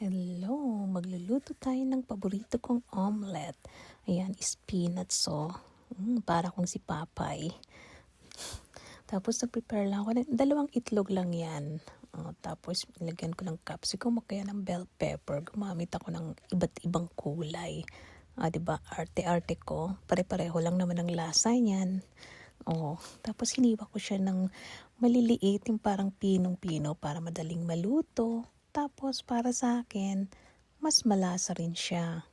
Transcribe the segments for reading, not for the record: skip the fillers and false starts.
Hello, magluluto tayo ng paborito kong omelette. Ayan, spinach so. Para kong si Papay. Tapos nag-prepare lang ako. Dalawang itlog lang yan. Tapos nilagyan ko ng capsicum o kaya ng bell pepper. Gumamit ako ng iba't ibang kulay. Diba? Arte-arte ko. Pare-pareho lang naman ang lasa niyan. Tapos hiniwa ko siya ng maliliit, yung parang pinong-pino para madaling maluto. Tapos para sa akin, mas malasa rin siya.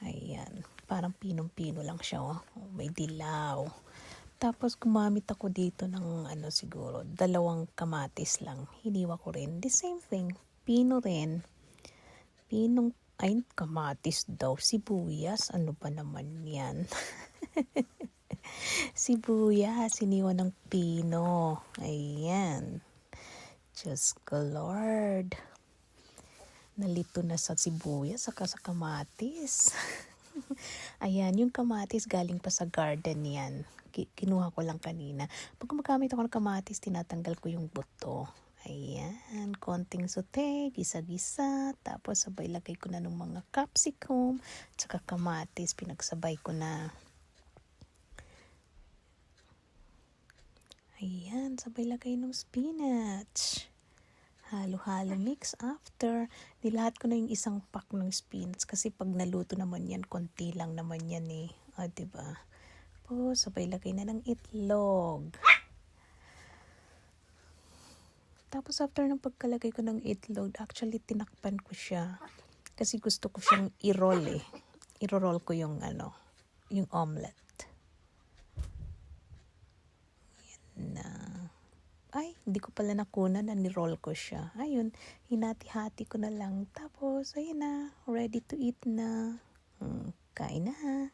Ayan, parang pinong-pino lang siya. May dilaw. Tapos gumamit ako dito ng siguro, 2 kamatis lang. Hiniwa ko rin. The same thing, pino rin. Kamatis daw. Sibuyas, ano ba naman yan? Sibuyas, hiniwa ng pino. Ayan. Diyos ko Lord. Nalito na sa sibuyas saka sa kamatis. Ayan, yung kamatis galing pa sa garden yan. Kinuha ko lang kanina. Pag gumagamit ako ng kamatis, tinatanggal ko yung buto. Ayan, konting saute, gisa-gisa. Tapos sabay lagay ko na ng mga capsicum, tsaka kamatis, pinagsabay ko na. Ayan, sabay lagay ng spinach. Halo-halo mix after. Nilahat ko na yung isang pack ng spinach kasi pag naluto naman yan, konti lang naman yan eh. Diba? Po, sabay lagay na ng itlog. Tapos after ng pagkalagay ko ng itlog, actually tinakpan ko siya. Kasi gusto ko siyang i-roll eh. I-roll ko yung yung omelette. Yan na. Ay, hindi ko pala nakuna na ni-roll ko siya. Ayun, hinati-hati ko na lang. Tapos, ayun na, ready to eat na. Kain na ha.